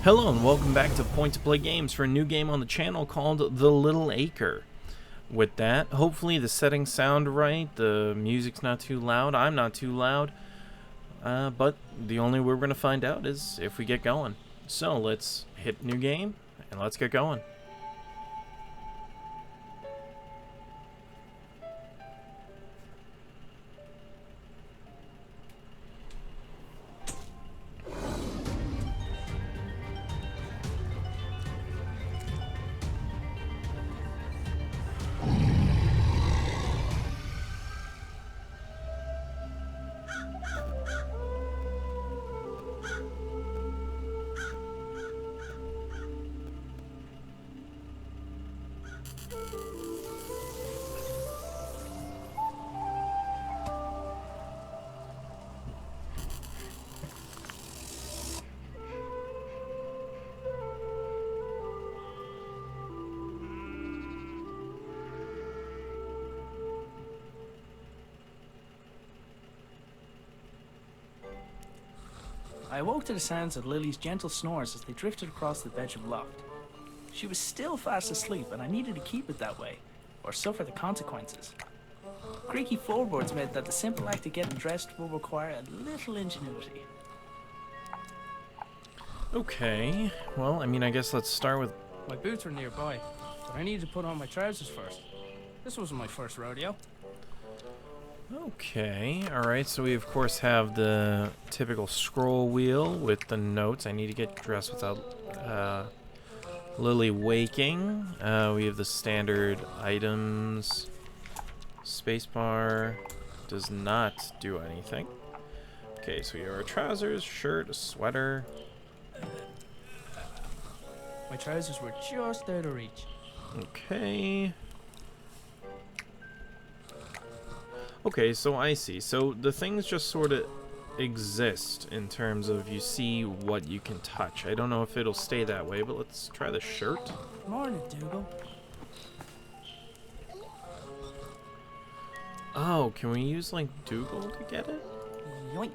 Hello and welcome back to Point to Play Games for a new game on the channel called The Little Acre. With that, hopefully the settings sound right, the music's not too loud, I'm not too loud, but the only way we're going to find out is if we get going. So let's hit new game and let's get going. I awoke to the sounds of Lily's gentle snores as they drifted across the bedroom loft. She was still fast asleep, and I needed to keep it that way, or suffer the consequences. Creaky floorboards meant that the simple act of getting dressed will require a little ingenuity. Okay, well, I guess let's start with... My boots were nearby, but I needed to put on my trousers first. This wasn't my first rodeo. Okay, alright, so we of course have the typical scroll wheel with the notes. I need to get dressed without Lily waking. We have the standard items. Spacebar does not do anything. Okay, so we have our trousers, shirt, a sweater. My trousers were just out of reach. Okay. Okay, so I see. So the things just sort of exist in terms of you see what you can touch. I don't know if it'll stay that way, but let's try the shirt. Morning, Dougal. Oh, can we use, like, Dougal to get it? Yoink.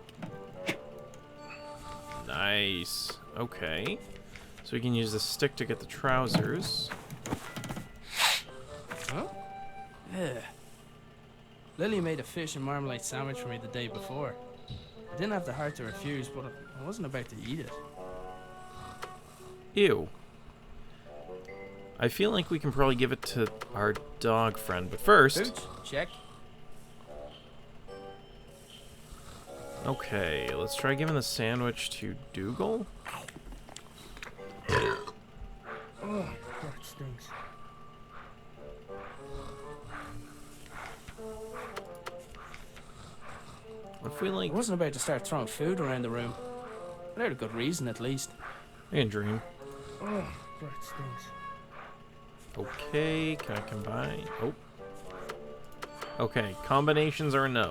Nice. Okay. So we can use the stick to get the trousers. Huh? Yeah. Lily made a fish and marmalade sandwich for me the day before. I didn't have the heart to refuse, but I wasn't about to eat it. Ew. I feel like we can probably give it to our dog friend, but first... Boots? Check. Okay, let's try giving the sandwich to Dougal. Oh, that stinks. What if we, like... I wasn't about to start throwing food around the room. Without a good reason, at least. I can dream. Oh, that stinks. Okay, can I combine? Oh. Okay, combinations are no.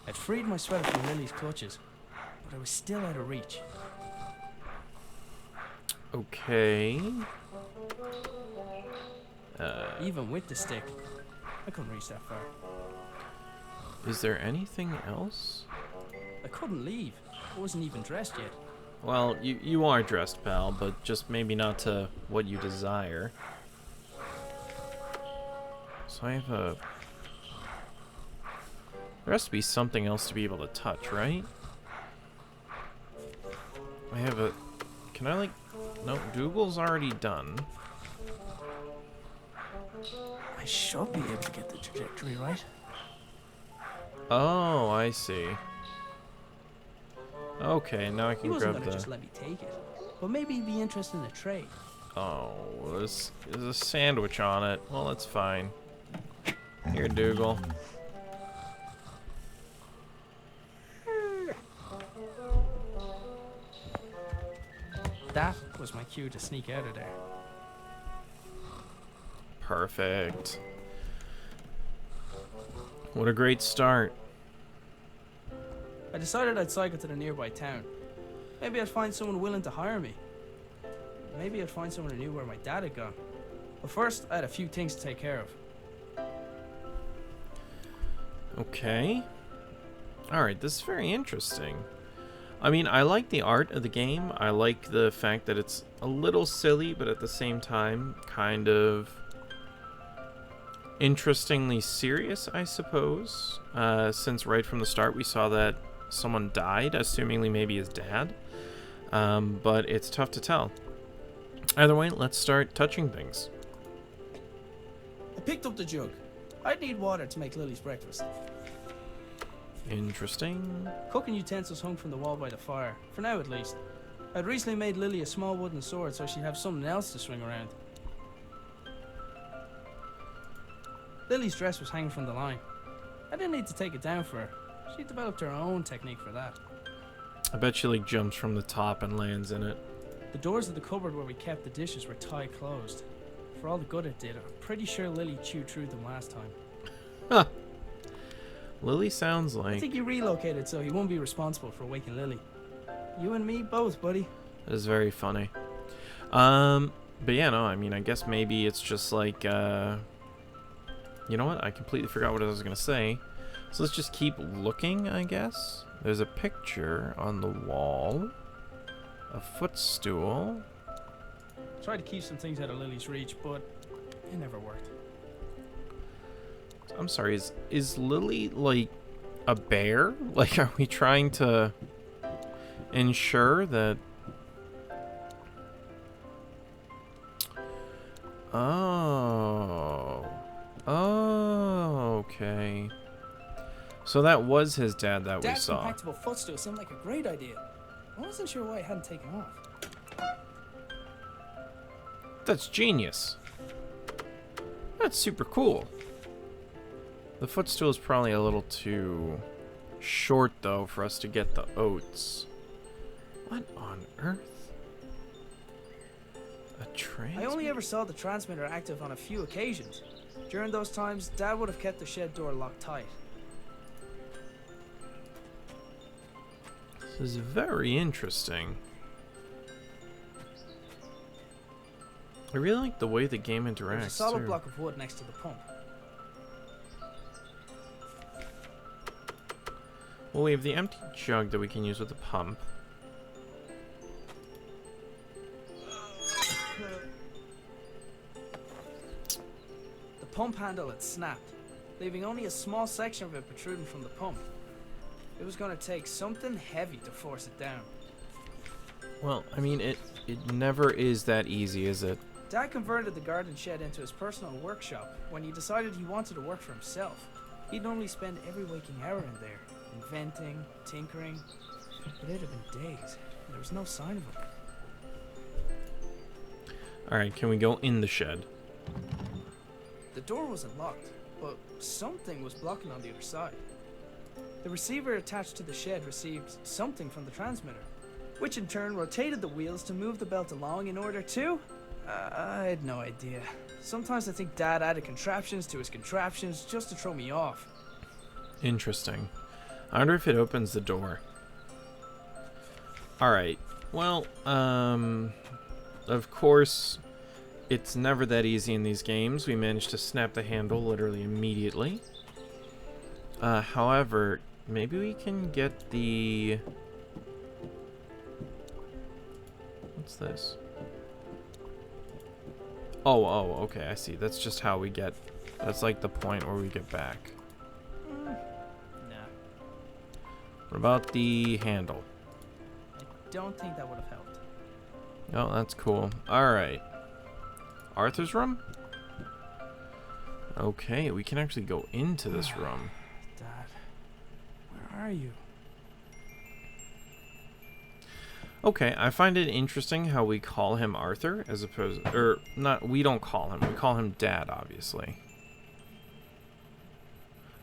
I'd freed my sweater from Lily's clutches, but I was still out of reach. Okay. Even with the stick, I couldn't reach that far. Is there anything else? I couldn't leave. I wasn't even dressed yet. Well, you are dressed, pal, but just maybe not to what you desire. So I have a... There has to be something else to be able to touch, right? I have a... Can I, like... No, Dougal's already done. I should be able to get the trajectory right. Oh, I see. Okay, now I He can wasn't grab gonna the... just let me take it, but maybe he'd be interested in a trade. Oh, there's a sandwich on it. Well, that's fine. Here, Dougal. That was my cue to sneak out of there. Perfect. What a great start. I decided I'd cycle to the nearby town. Maybe I'd find someone willing to hire me. Maybe I'd find someone who knew where my dad had gone. But first, I had a few things to take care of. Okay. Alright, this is very interesting. I mean, I like the art of the game. I like the fact that it's a little silly, but at the same time, kind of interestingly serious, I suppose. Since right from the start we saw that someone died, assumingly maybe his dad. But it's tough to tell. Either way, let's start touching things. I picked up the jug. I'd need water to make Lily's breakfast. Interesting. Cooking utensils hung from the wall by the fire, for now at least. I'd recently made Lily a small wooden sword so she'd have something else to swing around. Lily's dress was hanging from the line. I didn't need to take it down for her. She developed her own technique for that. I bet she like jumps from the top and lands in it. The doors of the cupboard where we kept the dishes were tight closed. For all the good it did, I'm pretty sure Lily chewed through them last time. Huh. Lily sounds like... I think you relocated so he won't be responsible for waking Lily. You and me both, buddy. That is very funny. But yeah, no, I mean, I guess maybe it's just like, you know what? I completely forgot what I was going to say. So let's just keep looking, I guess. There's a picture on the wall. A footstool. Tried to keep some things out of Lily's reach, but it never worked. I'm sorry, is Lily, like, a bear? Like, are we trying to ensure that... Oh. Oh, okay. So that was his dad that we saw. Dad's compactable footstool seemed like a great idea. I wasn't sure why it hadn't taken off. That's genius. That's super cool. The footstool is probably a little too short, though, for us to get the oats. What on earth? A transmitter? I only ever saw the transmitter active on a few occasions. During those times, Dad would have kept the shed door locked tight. This is very interesting. I really like the way the game interacts, There's a solid too. block of wood next to the pump. Well, we have the empty jug that we can use with the pump. The pump handle had snapped, leaving only a small section of it protruding from the pump. It was going to take something heavy to force it down. Well, I mean, it never is that easy, is it? Dad converted the garden shed into his personal workshop when he decided he wanted to work for himself. He'd normally spend every waking hour in there, inventing, tinkering. But it had been days, and there was no sign of him. Alright, can we go in the shed? The door wasn't locked, but something was blocking on the other side. The receiver attached to the shed received something from the transmitter, which in turn rotated the wheels to move the belt along in order to... I had no idea. Sometimes I think Dad added contraptions to his contraptions just to throw me off. Interesting. I wonder if it opens the door. Alright. Well, of course, it's never that easy in these games. We managed to snap the handle literally immediately. However, maybe we can get the... What's this? Oh, okay, I see. That's just how we get... That's like the point where we get back. Nah. What about the handle? I don't think that would have helped. Oh, that's cool. Alright. Arthur's room? Okay, we can actually go into this room. Dad, where are you? Okay, I find it interesting how we call him Arthur as opposed... Or, not, we don't call him. We call him Dad, obviously.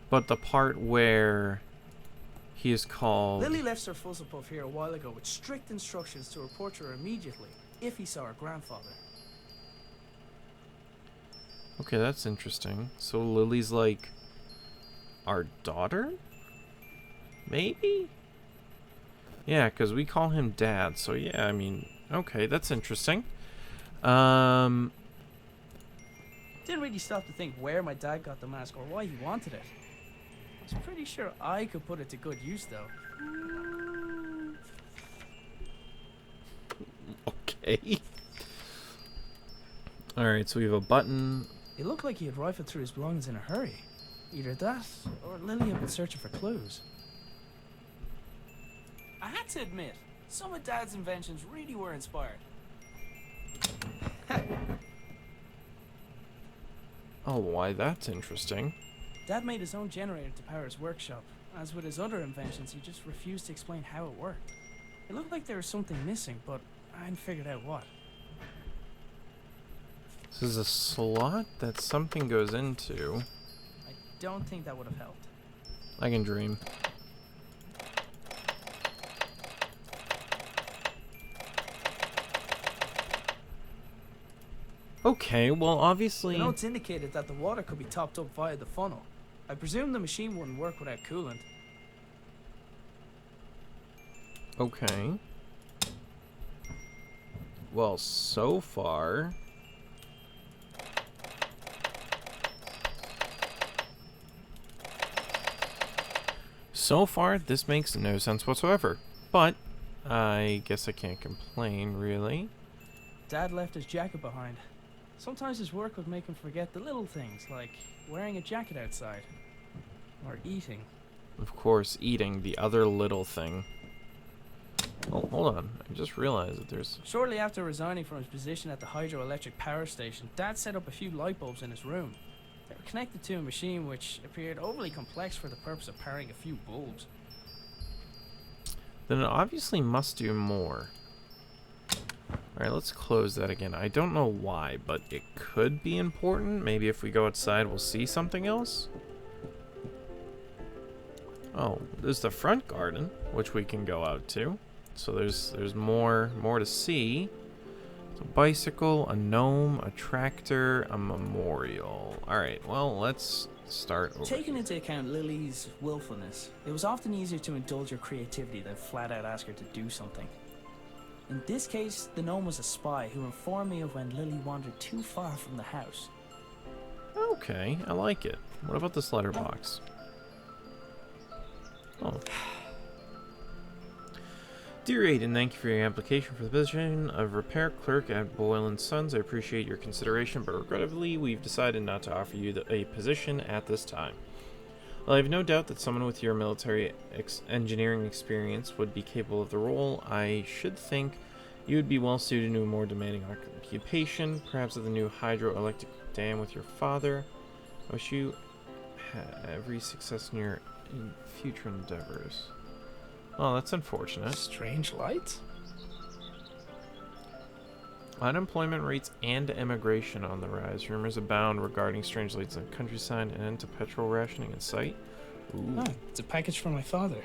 But the part where he is called... Lily left Sir Fuzzlepuff here a while ago with strict instructions to report to her immediately if he saw her grandfather. Okay, that's interesting. So Lily's like... our daughter? Maybe? Yeah, because we call him Dad, so yeah, I mean, okay, that's interesting. Didn't really stop to think where my dad got the mask or why he wanted it. I was pretty sure I could put it to good use, though. Okay. Alright, so we have a button. It looked like he had rifled through his belongings in a hurry. Either that, or Lily had been searching for clues. I had to admit, some of Dad's inventions really were inspired. Oh, why that's interesting. Dad made his own generator to power his workshop. As with his other inventions, he just refused to explain how it worked. It looked like there was something missing, but I hadn't figured out what. This is a slot that something goes into. I don't think that would have helped. I can dream. Okay, well, obviously... The notes indicated that the water could be topped up via the funnel. I presume the machine wouldn't work without coolant. Okay. Well, so far... So far, this makes no sense whatsoever. But, I guess I can't complain, really. Dad left his jacket behind. Sometimes his work would make him forget the little things, like wearing a jacket outside. Or eating. Of course, eating, the other little thing. Oh, hold on. I just realized that there's... Shortly after resigning from his position at the hydroelectric power station, Dad set up a few light bulbs in his room. They were connected to a machine which appeared overly complex for the purpose of powering a few bulbs. Then it obviously must do more. Alright, let's close that again. I don't know why, but it could be important. Maybe if we go outside, we'll see something else. Oh, there's the front garden, which we can go out to. So there's more to see. It's a bicycle, a gnome, a tractor, a memorial. Alright, well, let's start over Taking here. into account Lily's willfulness, it was often easier to indulge her creativity than flat out ask her to do something. In this case, the gnome was a spy who informed me of when Lily wandered too far from the house. Okay, I like it. What about this letterbox? Oh. Dear Aidan, thank you for your application for the position of repair clerk at Boyle & Sons. I appreciate your consideration, but regrettably, we've decided not to offer you a position at this time. While I have no doubt that someone with your military engineering experience would be capable of the role, I should think you would be well suited to a more demanding occupation, perhaps at the new hydroelectric dam with your father. I wish you every success in your future endeavors. Oh, that's unfortunate. Strange lights? Unemployment rates and immigration on the rise. Rumors abound regarding strange lights in the countryside and end to petrol rationing in sight. Ooh. Oh, it's a package from my father.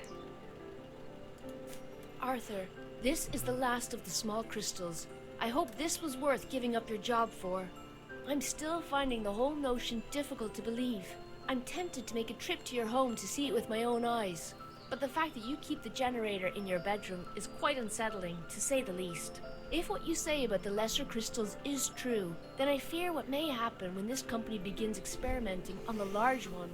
Arthur, this is the last of the small crystals. I hope this was worth giving up your job for. I'm still finding the whole notion difficult to believe. I'm tempted to make a trip to your home to see it with my own eyes. But the fact that you keep the generator in your bedroom is quite unsettling, to say the least. If what you say about the lesser crystals is true, then I fear what may happen when this company begins experimenting on the large one.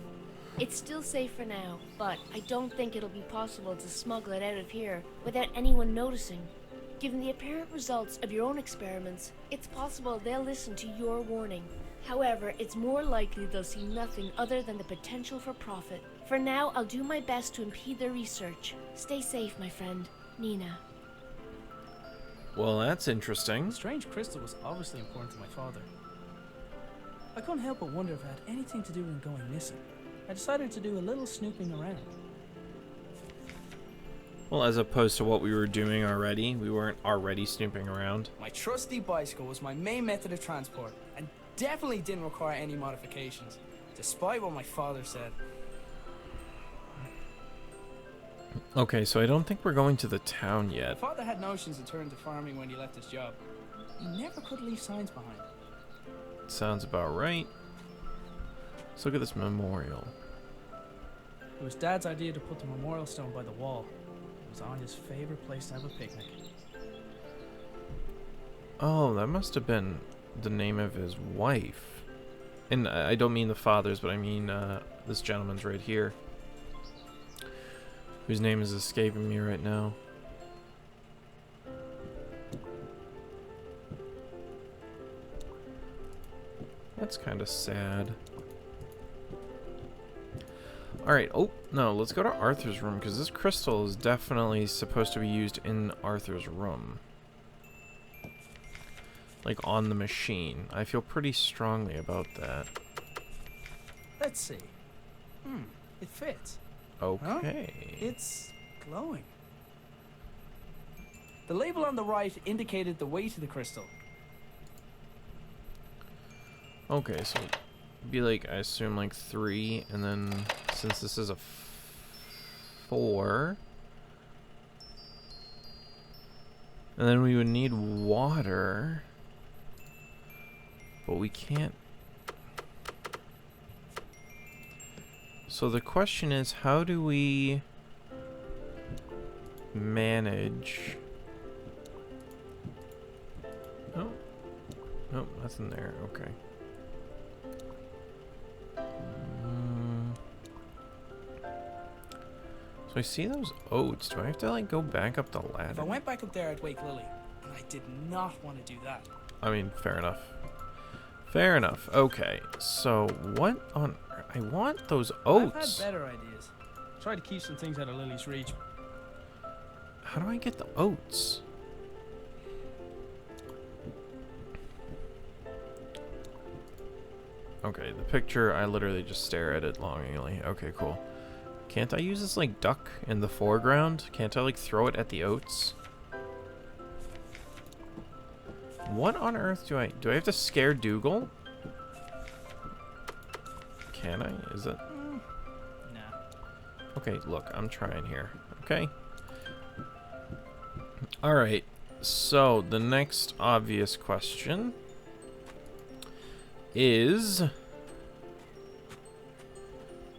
It's still safe for now, but I don't think it'll be possible to smuggle it out of here without anyone noticing. Given the apparent results of your own experiments, it's possible they'll listen to your warning. However, it's more likely they'll see nothing other than the potential for profit. For now, I'll do my best to impede their research. Stay safe, my friend. Nina. Well, that's interesting. The strange crystal was obviously important to my father. I couldn't help but wonder if it had anything to do with him going missing. I decided to do a little snooping around. Well, as opposed to what we were doing already, we weren't already snooping around. My trusty bicycle was my main method of transport, and definitely didn't require any modifications, despite what my father said. Okay, so I don't think we're going to the town My yet. father had notions of turning to farming when he left his job. He never could leave signs behind. Sounds about right. Let's look at this memorial. It was Dad's idea to put the memorial stone by the wall. It was Anya's favorite place to have a picnic. Oh, that must have been the name of his wife. And I don't mean the father's, but I mean this gentleman's right here, whose name is escaping me right now. That's kind of sad. Alright, oh, no, let's go to Arthur's room, because this crystal is definitely supposed to be used in Arthur's room. Like, on the machine. I feel pretty strongly about that. Let's see. It fits. Okay. Huh? It's glowing. The label on the right indicated the weight of the crystal. Okay, so it'd be like, I assume like 3, and then since this is a 4, and then we would need water, but we can't. So the question is, how do we manage? Oh, nope, nothing there. Okay. So I see those oats. Do I have to like go back up the ladder? If I went back up there, I'd wake Lily, and I did not want to do that. I mean, fair enough. Fair enough. Okay, so what on earth? I want those oats. I've had better ideas. Try to keep some things out of Lily's reach. How do I get the oats? Okay, the picture, I literally just stare at it longingly. Okay, cool. Can't I use this, like, duck in the foreground? Can't I, like, throw it at the oats? What on earth do I have to scare Dougal? Can I? Is it? Nah. Okay, look, I'm trying here. Okay? Alright, so the next obvious question is,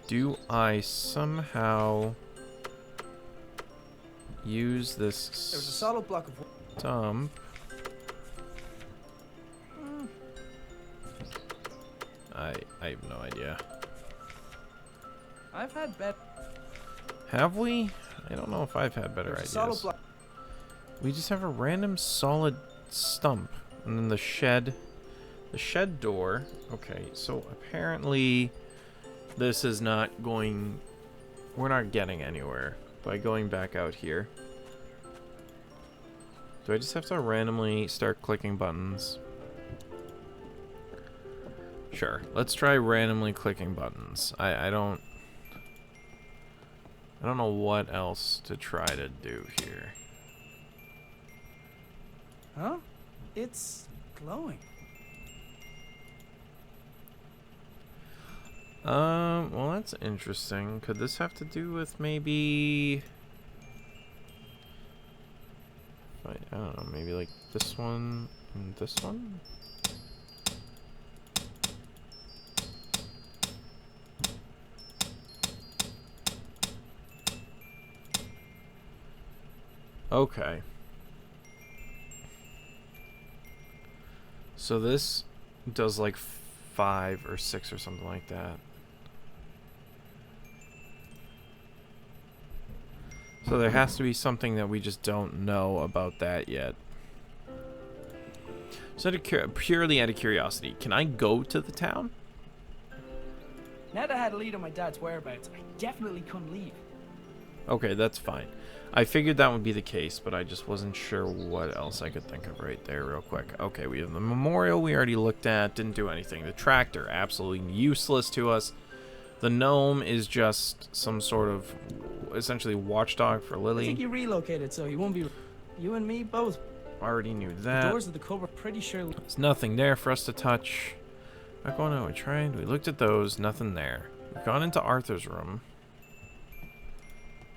do I somehow use this There was a solid block of stump? I have no idea. I've had better. Have we? I don't know if I've had better There's a solid ideas. block. We just have a random solid stump. And then the shed door. Okay, so apparently this is not going... We're not getting anywhere by going back out here. Do I just have to randomly start clicking buttons? Sure, let's try randomly clicking buttons. I don't know what else to try to do here. Huh? It's glowing. Well, that's interesting. Could this have to do with maybe... I don't know, maybe like this one and this one? Okay. So this does like 5 or 6 or something like that. So there has to be something that we just don't know about that yet. So purely out of curiosity, can I go to the town? Now that I had a lead on my dad's whereabouts, I definitely couldn't leave. Okay, that's fine. I figured that would be the case, but I just wasn't sure what else I could think of right there real quick. Okay, we have the memorial we already looked at. Didn't do anything. The tractor, absolutely useless to us. The gnome is just some sort of, essentially, watchdog for Lily. I think you relocated, so he won't be... You and me, both. Already knew The that. doors of the cupboard, pretty sure... There's nothing there for us to touch. Back going out, we tried. We looked at those. Nothing there. We've gone into Arthur's room.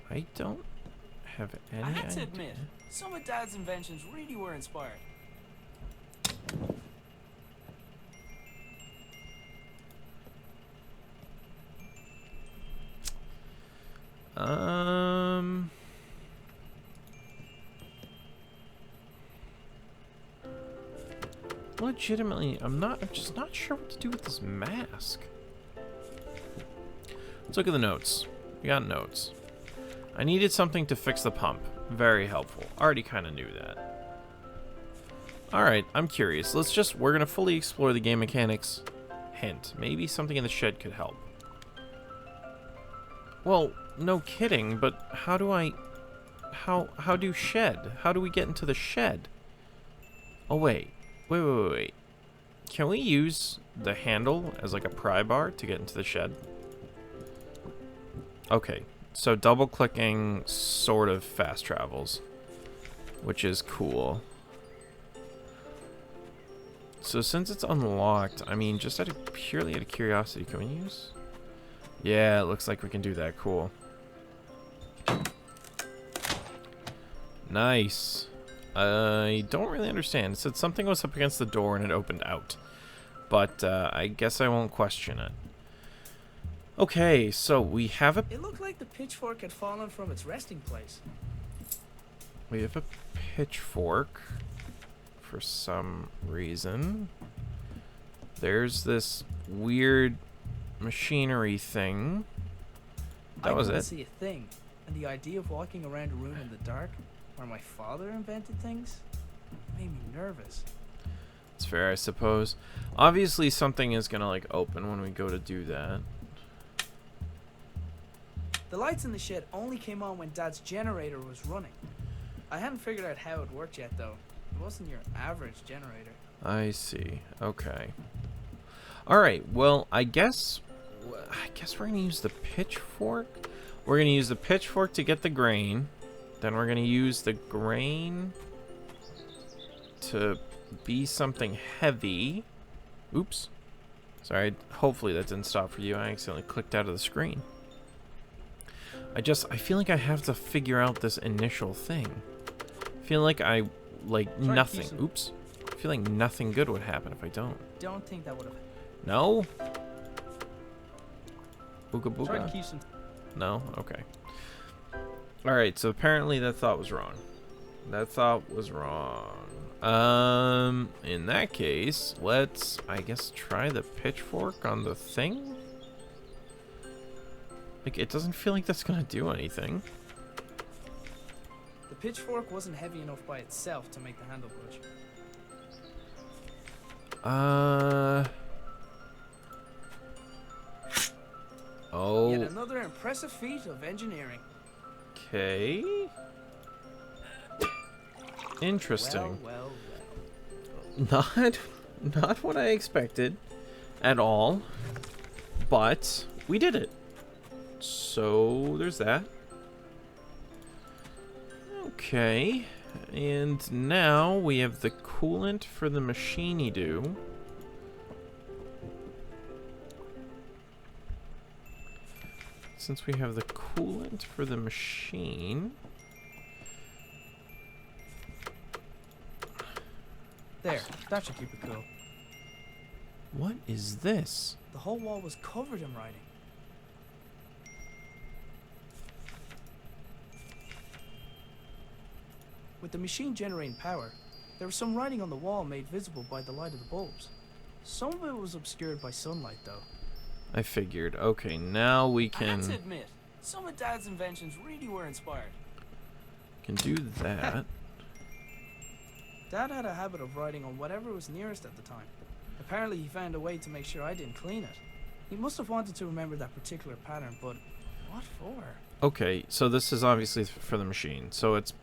I don't have any I had to idea. admit, some of Dad's inventions really were inspired. Legitimately, I'm just not sure what to do with this mask. Let's look at the notes. We got notes. I needed something to fix the pump. Very helpful. Already kind of knew that. Alright, I'm curious. We're going to fully explore the game mechanics hint. Maybe something in the shed could help. Well, no kidding, but how do I... How do shed? How do we get into the shed? Oh, wait. Wait. Can we use the handle as like a pry bar to get into the shed? Okay, so double-clicking sort of fast travels, which is cool. So since it's unlocked, I mean, just purely out of curiosity, can we use? Yeah, it looks like we can do that. Cool. Nice. I don't really understand. It said something was up against the door and it opened out. But I guess I won't question it. Okay, so we have a... It looked like the pitchfork had fallen from its resting place. We have a pitchfork for some reason. There's this weird machinery thing. That was it. I couldn't see a thing, and the idea of walking around a room in the dark where my father invented things made me nervous. It's fair, I suppose. Obviously, something is gonna like open when we go to do that. The lights in the shed only came on when Dad's generator was running. I hadn't figured out how it worked yet, though. It wasn't your average generator. I see. Okay. All right. Well, I guess we're gonna use the pitchfork. We're gonna use the pitchfork to get the grain. Then we're gonna use the grain to be something heavy. Oops. Sorry. Hopefully that didn't stop for you. I accidentally clicked out of the screen. I feel like I have to figure out this initial thing. I feel like nothing. Oops. I feel like nothing good would happen if I don't. Don't think that would have. No? Booga booga. Try to keep some. No? Okay. Alright, so apparently that thought was wrong. That thought was wrong. In that case, let's, I guess, try the pitchfork on the thing? Like, it doesn't feel like that's gonna do anything. The pitchfork wasn't heavy enough by itself to make the handle budge. Oh. Yet another impressive feat of engineering. Okay. Interesting. Well. Not what I expected at all. But we did it. So there's that. Okay. And now we have the coolant for the machine-y-do. Since we have the coolant for the machine... There, that should keep it cool. What is this? The whole wall was covered in writing. With the machine generating power, there was some writing on the wall made visible by the light of the bulbs. Some of it was obscured by sunlight, though. I figured. Okay, now we I have to can admit, some of Dad's inventions really were inspired. do that. Dad had a habit of writing on whatever was nearest at the time. Apparently he found a way to make sure I didn't clean it. He must have wanted to remember that particular pattern, but what for? Okay, so this is obviously for the machine. So it's...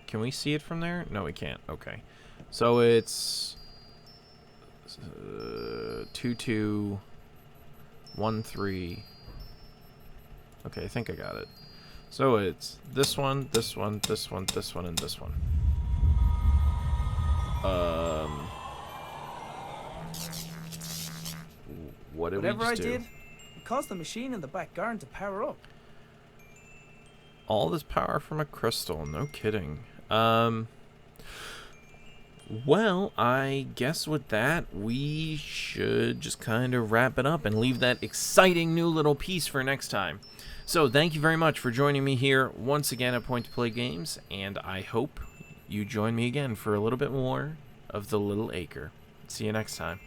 Can we see it from there? No, we can't. Okay. So it's... 2213. Okay, I think I got it. So it's this one, this one, this one, this one, and this one. What did Whatever we I just do? did, it caused the machine in the back garden to power up. All this power from a crystal, no kidding. Well, I guess with that, we should just kind of wrap it up and leave that exciting new little piece for next time. So, thank you very much for joining me here once again at Point to Play Games, and I hope you join me again for a little bit more of the Little Acre. See you next time.